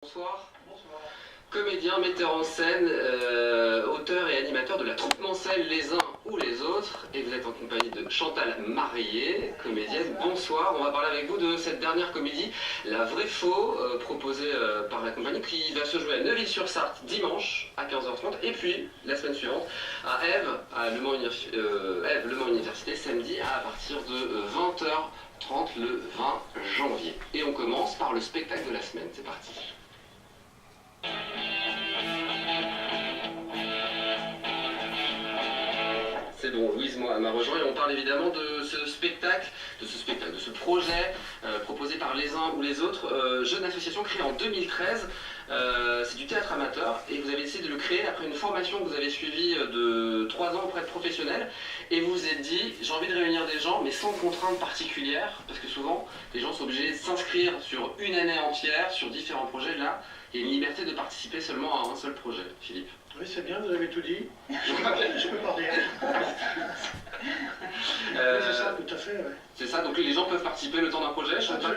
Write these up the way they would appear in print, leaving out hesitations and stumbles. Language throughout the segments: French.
Bonsoir. Bonsoir. Comédien, metteur en scène, auteur et animateur de la troupe Mancel, les uns ou les autres. Et vous êtes en compagnie de Chantal Marié, comédienne. Bonsoir. On va parler avec vous de cette dernière comédie, La Vraie Faux, proposée par la compagnie, qui va se jouer à Neuville-sur-Sarthe dimanche à 15h30. Et puis, la semaine suivante, à Ève, à Le Mans Université, samedi à partir de 20h30 le 20 janvier. Et on commence par le spectacle de la semaine. C'est parti. C'est bon, Louise m'a rejoint et on parle évidemment de ce spectacle, de ce projet proposé par les uns ou les autres, jeune association créée en 2013. C'est du théâtre amateur et vous avez essayé de le créer après une formation que vous avez suivie de 3 ans auprès de professionnels et vous vous êtes dit j'ai envie de réunir des gens mais sans contraintes particulières parce que souvent les gens sont obligés de s'inscrire sur une année entière sur différents projets. Là, il y a une liberté de participer seulement à un seul projet. Philippe. Oui, c'est bien, vous avez tout dit. Je peux parler. C'est ça, tout à fait. Ouais. C'est ça, donc les gens peuvent participer le temps d'un projet. Ça dure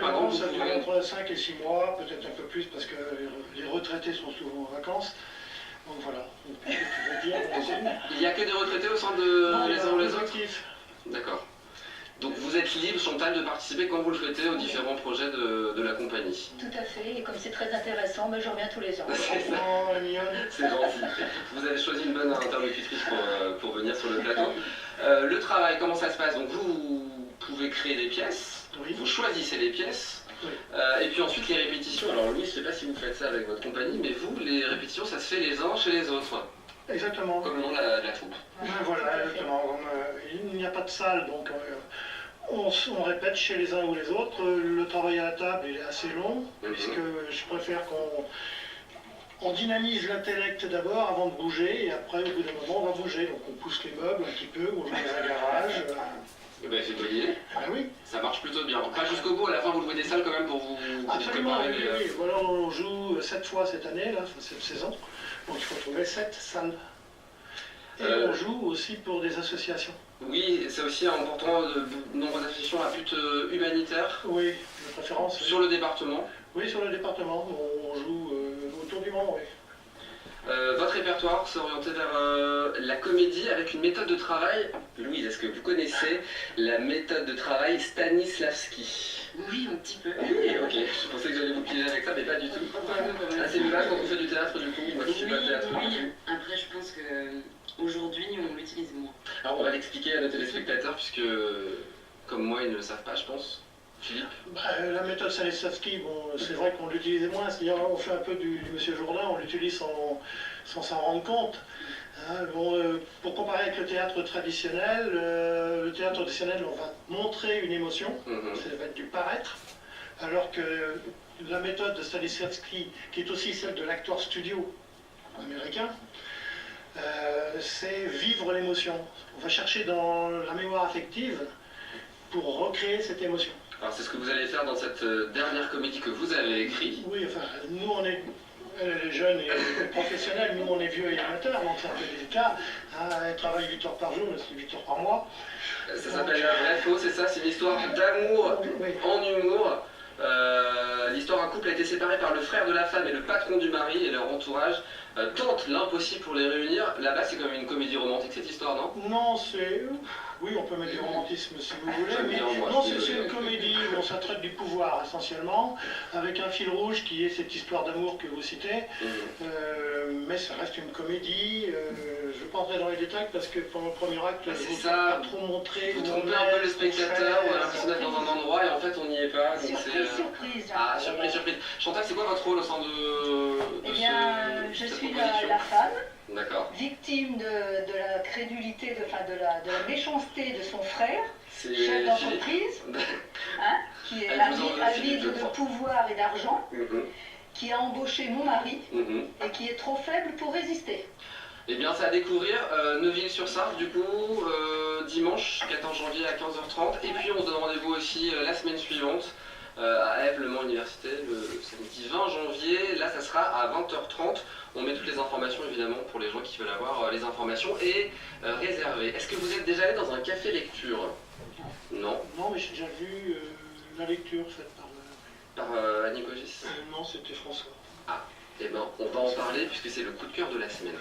entre 5 et 6 mois, peut-être un peu plus, parce que les retraités sont souvent en vacances. Donc voilà. Il n'y a que des retraités au sein de les uns ou les autres. D'accord. Donc vous êtes libre, Chantal, de participer quand vous le souhaitez aux différents projets de la compagnie. Tout à fait, et comme c'est très intéressant, je reviens tous les ans. C'est gentil. Vous avez choisi une bonne interlocutrice pour venir sur le plateau. Le travail, comment ça se passe? Donc vous pouvez créer des pièces, oui. Vous choisissez les pièces, oui. Et puis ensuite les répétitions. Alors Louis, je ne sais pas si vous faites ça avec votre compagnie, mais vous, les répétitions, ça se fait les uns chez les autres. Exactement. Comme le nom de la troupe. Voilà, exactement. Il n'y a pas de salle, donc on répète chez les uns ou les autres. Le travail à la table il est assez long, puisque je préfère qu'on dynamise l'intellect d'abord avant de bouger, et après, au bout d'un moment, on va bouger. Donc on pousse les meubles un petit peu, on joue dans un garage. C'est bonne idée. Ah oui. Ça marche plutôt bien. Pas jusqu'au bout, à la fin, vous louez des salles quand même pour vous préparer. Oui, oui. Voilà, on joue 7 fois cette année, là, cette saison. Donc il faut trouver 7 salles. Et on joue aussi pour des associations. Oui, c'est aussi important, de nombreuses associations à but humanitaire. Oui, de préférence. Sur le département. Oui, sur le département. On joue autour du Mans, oui. Votre répertoire s'est orienté vers la comédie avec une méthode de travail. Louise, est-ce que vous connaissez la méthode de travail Stanislavski? Oui, un petit peu. Oui, ok. Je pensais que j'allais vous piéger avec ça, mais pas du tout. C'est une base quand on fait du théâtre, du coup. Moi, je suis pas théâtre. Oui. Après, je pense qu'aujourd'hui, on l'utilise moins. Alors, on va l'expliquer à nos téléspectateurs, puisque, comme moi, ils ne le savent pas, je pense. Philippe? La méthode Stanislavski, bon, c'est vrai qu'on l'utilise moins. C'est-à-dire, on fait un peu du Monsieur Jourdain, on l'utilise sans s'en rendre compte. Hein, pour comparer avec le théâtre traditionnel, on va montrer une émotion, ça va être du paraître, alors que la méthode de Stanislavski, qui est aussi celle de l'acteur studio américain, c'est vivre l'émotion. On va chercher dans la mémoire affective pour recréer cette émotion. Alors c'est ce que vous allez faire dans cette dernière comédie que vous avez écrite. Oui, enfin, nous on est les jeunes et professionnels, nous on est vieux et amateurs, donc c'est un peu délicat. Elle travaille 8 heures par jour, c'est 8 heures par mois. Ça s'appelle La Vraie Faux, c'est ça? C'est une histoire d'amour en humour. L'histoire d'un couple a été séparé par le frère de la femme et le patron du mari, et leur entourage tentent l'impossible pour les réunir. Là-bas, c'est comme une comédie romantique, cette histoire, non? Non, c'est... Oui, on peut mettre du romantisme si vous voulez, mais non, c'est une comédie où ça traite du pouvoir essentiellement, avec un fil rouge qui est cette histoire d'amour que vous citez, mais ça reste une comédie. Je pas entrer dans les détails parce que pendant le premier acte, je ne vous pas trop montrer. Vous trompez un peu le spectateur, on a l'impression d'être dans un endroit et en fait on n'y est pas. Surprise. Ah, surprise. Chantal, c'est quoi votre rôle au sein de Eh bien, je suis la femme. Victime de la crédulité, de la méchanceté de son frère, chef d'entreprise, qui est avide de pouvoir et d'argent, qui a embauché mon mari et qui est trop faible pour résister. Eh bien, c'est à découvrir Neuville-sur-Sarthe, du coup, dimanche 14 janvier à 15h30. Et puis, on se donne rendez-vous aussi la semaine suivante à Ève, Le Mans Université, le samedi 20 janvier. Là, ça sera à 20h30. On met toutes les informations, évidemment, pour les gens qui veulent avoir les informations et réserver. Est-ce que vous êtes déjà allé dans un café lecture? Non. Non, mais j'ai déjà vu la lecture faite par... Par Annie Cogis? Non, c'était François. Ah, ben, on va en parler puisque c'est le coup de cœur de la semaine.